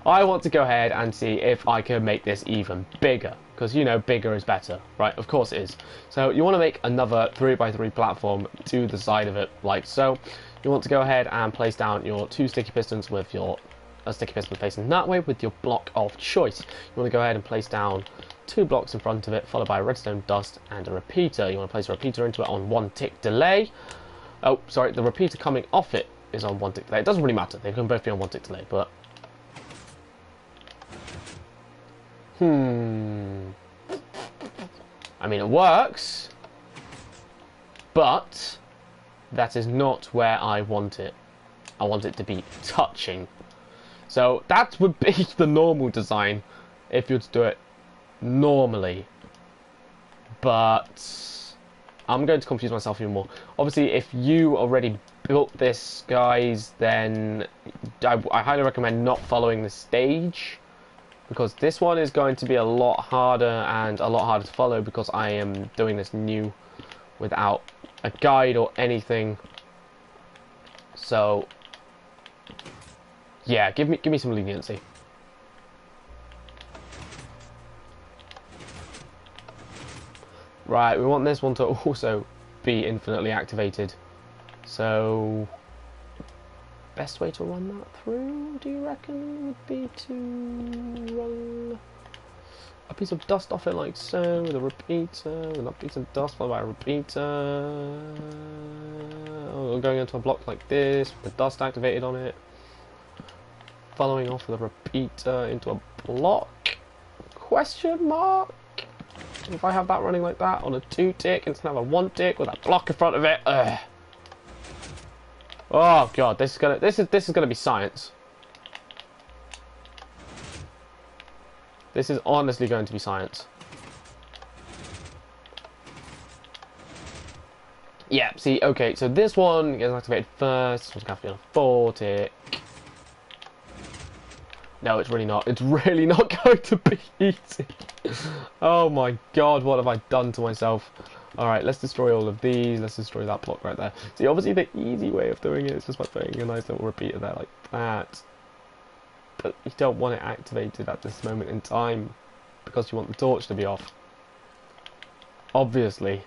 I want to go ahead and see if I can make this even bigger, because you know bigger is better, right? Of course it is. So you want to make another 3x3 platform to the side of it, like so. You want to go ahead and place down your 2 sticky pistons with your sticky piston facing that way with your block of choice. You want to go ahead and place down 2 blocks in front of it, followed by a redstone dust and a repeater. You want to place a repeater into it on 1 tick delay. Oh, sorry, the repeater coming off it is on 1 tick delay. It doesn't really matter. They can both be on 1 tick delay, but... I mean, it works, but that is not where I want it. I want it to be touching. So that would be the normal design if you were to do it normally. But I'm going to confuse myself even more. Obviously, if you already built this, guys, then I highly recommend not following the stage, because this one is going to be a lot harder and a lot harder to follow, because I am doing this new without a guide or anything. So yeah, give me some leniency. Right, we want this one to also be infinitely activated. So, best way to run that through, do you reckon, would be to run a piece of dust off it like so, with a repeater, with a piece of dust followed by a repeater, or going into a block like this, with the dust activated on it, following off with a repeater into a block, question mark? If I have that running like that on a 2 tick instead of a 1 tick with a block in front of it, ugh. Oh god, this is gonna be science. This is honestly going to be science. Yeah, see, okay, so this one gets activated first. This one's gonna have to be on a 4 tick. No, it's really not. It's really not going to be easy. Oh my god, what have I done to myself? Alright, let's destroy all of these. Let's destroy that block right there. See, obviously the easy way of doing it is just by putting a nice little repeater there like that. But you don't want it activated at this moment in time, because you want the torch to be off. Obviously.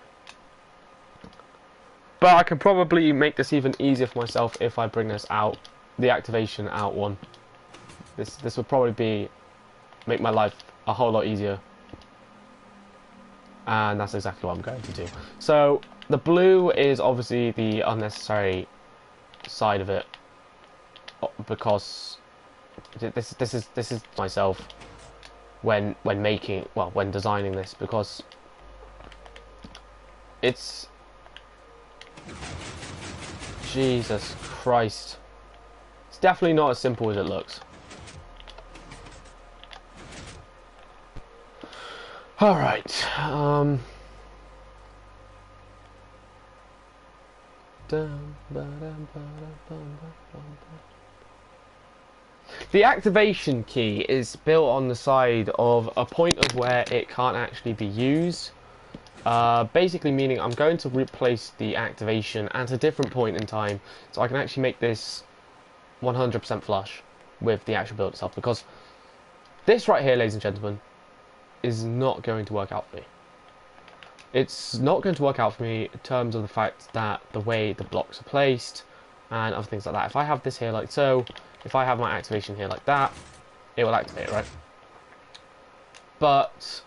But I can probably make this even easier for myself if I bring this out, the activation out one. This would probably make my life a whole lot easier. And that's exactly what I'm going to do. So the blue is obviously the unnecessary side of it, because this is myself when designing this, because It's... Jesus Christ. It's definitely not as simple as it looks. Alright, the activation key is built on the side of a point of where it can't actually be used. Basically meaning I'm going to replace the activation at a different point in time so I can actually make this 100% flush with the actual build itself, because this right here, ladies and gentlemen, is not going to work out for me. It's not going to work out for me in terms of the fact that the way the blocks are placed and other things like that. If I have this here like so, if I have my activation here like that, it will activate, right? But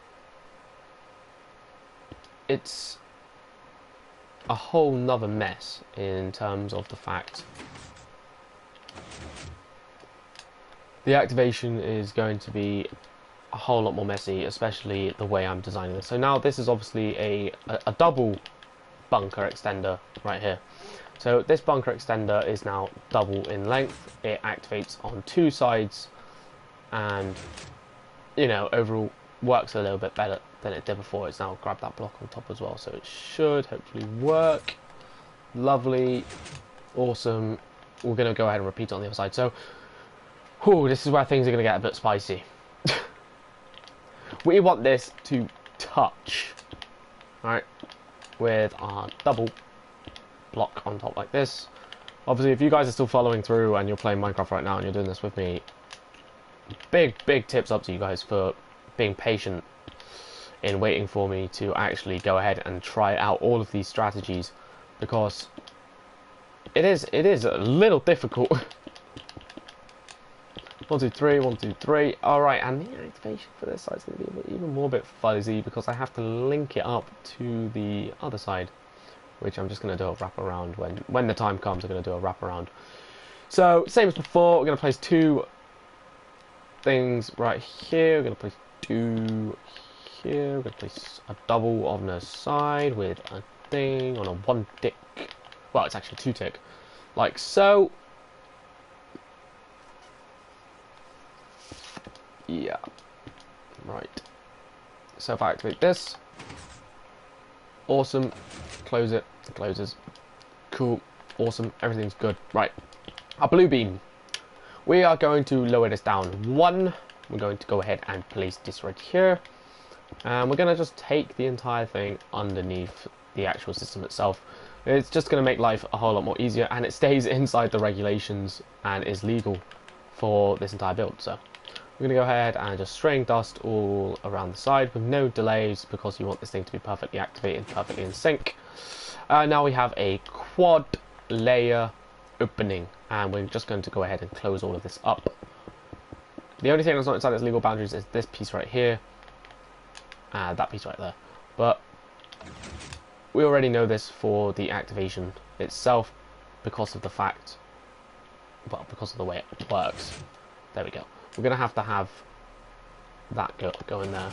it's a whole nother mess in terms of the fact the activation is going to be a whole lot more messy, especially the way I'm designing this. So now this is obviously a double bunker extender right here. So this bunker extender is now double in length. It activates on two sides and, you know, overall works a little bit better than it did before. It's now grabbed that block on top as well, so it should hopefully work. Lovely, awesome. We're going to go ahead and repeat it on the other side. So, whew, this is where things are going to get a bit spicy. We want this to touch, right, with our double block on top like this. Obviously, if you guys are still following through and you're playing Minecraft right now and you're doing this with me, big tips up to you guys for being patient in waiting for me to actually go ahead and try out all of these strategies, because it is a little difficult. 1, 2, 3, 1, 2, 3. Alright, and the activation for this side is going to be even more a bit fuzzy because I have to link it up to the other side, which I'm just going to do a wrap around when the time comes. I'm going to do a wrap around. So, same as before, we're going to place two things right here. We're going to place two here. We're going to place a double on the side with a thing on a one tick. Well, it's actually two tick, like so. Yeah, right. So if I activate this, awesome. Close it. It closes. Cool. Awesome. Everything's good. Right. Our blue beam. We are going to lower this down one. We're going to go ahead and place this right here. And we're going to just take the entire thing underneath the actual system itself. It's just going to make life a whole lot more easier, and it stays inside the regulations and is legal for this entire build. So we're going to go ahead and just string dust all around the side with no delays, because you want this thing to be perfectly activated, perfectly in sync. Now we have a quad layer opening, and we're just going to go ahead and close all of this up. The only thing that's not inside its legal boundaries is this piece right here, and that piece right there. But we already know this for the activation itself because of the fact, well, because of the way it works. There we go. We're going to have that go in there.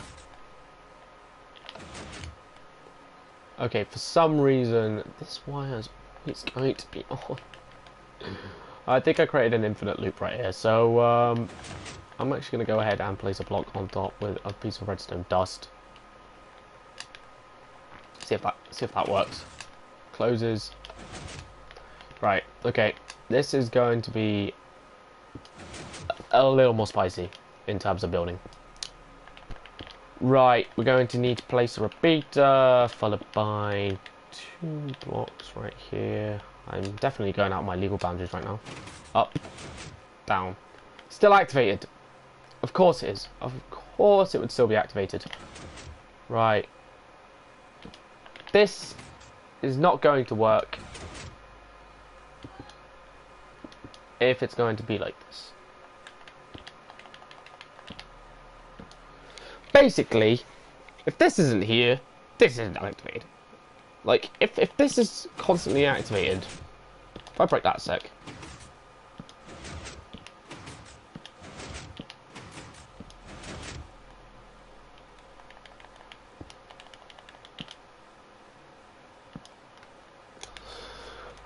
Okay, for some reason, this wire is always going to be on. I think I created an infinite loop right here, so I'm actually going to go ahead and place a block on top with a piece of redstone dust. See if that works. Closes. Right, okay. This is going to be a little more spicy in terms of building. Right, we're going to need to place a repeater, followed by 2 blocks right here. I'm definitely going out my legal boundaries right now. Up, down. Still activated. Of course it is. Of course it would still be activated. Right. This is not going to work if it's going to be like this. Basically, if this isn't here, this isn't activated. Like, if this is constantly activated, if I break that a sec.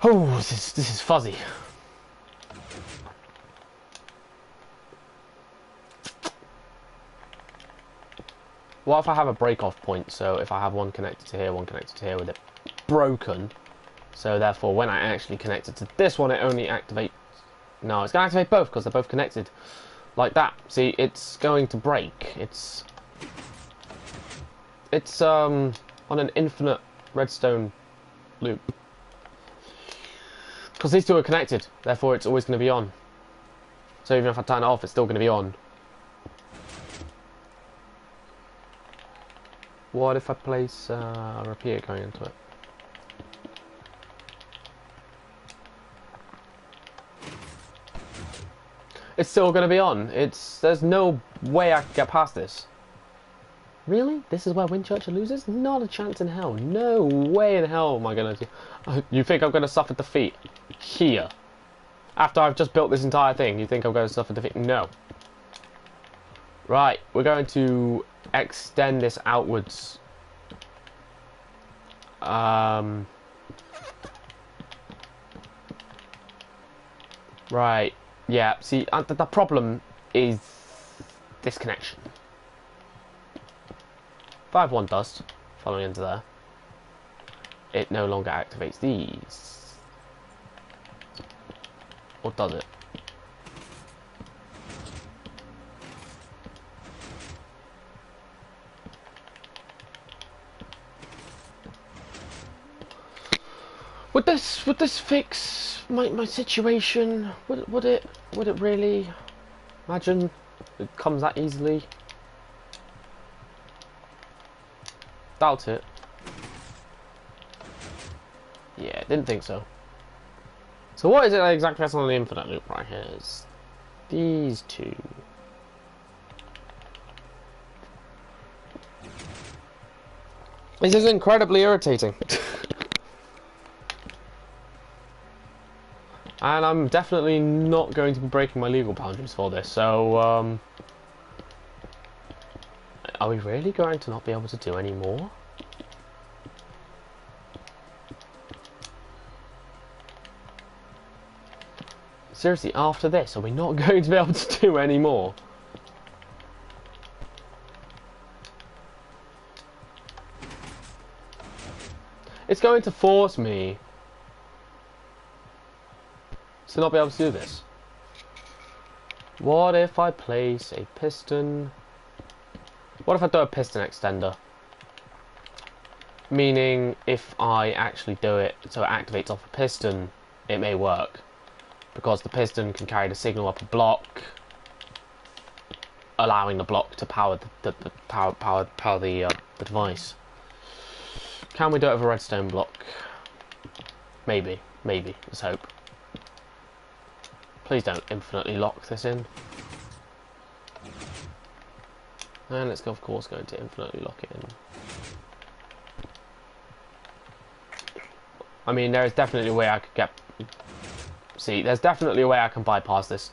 Oh, this is fuzzy. What if I have a break-off point? So if I have one connected to here, one connected to here with it broken, so therefore when I actually connect it to this one, it only activates... No, it's going to activate both because they're both connected. Like that. See, it's going to break. It's on an infinite redstone loop. Because these two are connected, therefore it's always going to be on. So even if I turn it off, it's still going to be on. What if I place a repeater going into it? It's still going to be on. There's no way I can get past this. Really? This is where Winchurcher loses? Not a chance in hell. No way in hell am I going to... You think I'm going to suffer defeat? Here. After I've just built this entire thing, you think I'm going to suffer defeat? No. Right, we're going to extend this outwards. Right. Yeah, see, the problem is this connection. If I have one dust following into there, it no longer activates these. Or does it? Would this fix my situation? Would it really? Imagine it comes that easily. Doubt it. Yeah, didn't think so. So what is it exactly that's on the infinite loop right here? Is these two. This is incredibly irritating. And I'm definitely not going to be breaking my legal boundaries for this, so, are we really going to not be able to do any more? Seriously, after this, are we not going to be able to do any more? It's going to force me to not be able to do this. What if I place a piston? What if I do a piston extender? Meaning, if I actually do it so it activates off a piston, it may work. Because the piston can carry the signal up a block, allowing the block to power the device. Can we do it with a redstone block? Maybe. Let's hope. Please don't infinitely lock this in. And let's go, of course, going to infinitely lock it in. I mean, there is definitely a way I could get... See, there's definitely a way I can bypass this.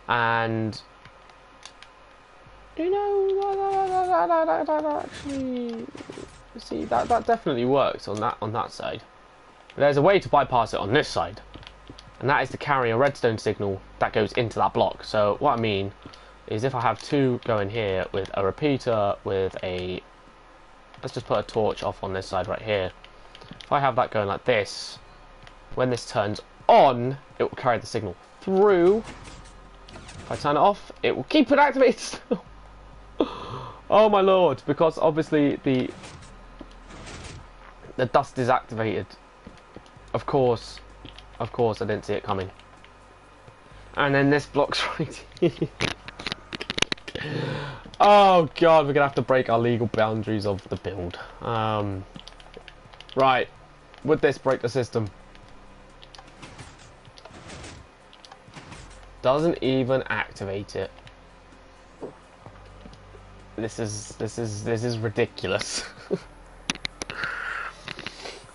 And... You know, that actually... See, that definitely works on that side. But there's a way to bypass it on this side. And that is to carry a redstone signal that goes into that block. So what I mean is if I have two going here with a repeater with a... Let's just put a torch off on this side right here. If I have that going like this, when this turns on, it will carry the signal through. If I turn it off, it will keep it activated still. Oh my lord, because obviously the dust is activated. Of course, I didn't see it coming. And then this block's right here. Oh god, we're gonna have to break our legal boundaries of the build. Right, would this break the system? Doesn't even activate it. This is ridiculous.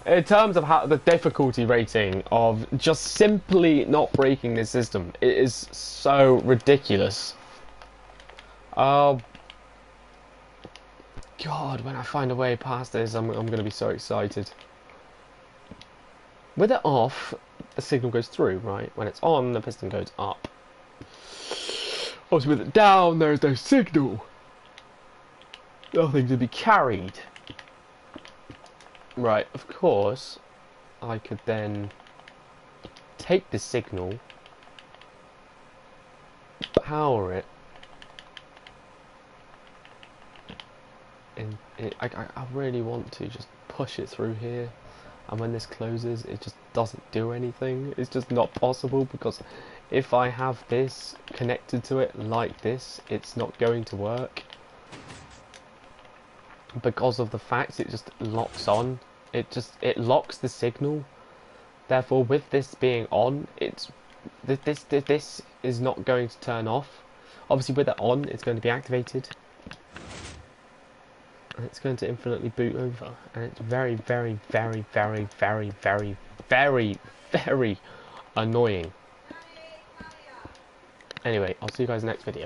In terms of how the difficulty rating of just simply not breaking this system, it is so ridiculous. Oh god, when I find a way past this, I'm gonna be so excited. With it off, a signal goes through, right? When it's on, the piston goes up. Obviously with it down, there's no signal. Nothing to be carried. Right, of course, I could then take the signal, power it, and I really want to just push it through here, and when this closes it just doesn't do anything. It's just not possible, because if I have this connected to it like this, it's not going to work, because of the fact it just locks on. It locks the signal. Therefore, with this being on, this is not going to turn off. Obviously with it on, it's going to be activated, and it's going to infinitely boot over, and it's very, very, very, very, very, very, very, very annoying. Anyway, I'll see you guys next video.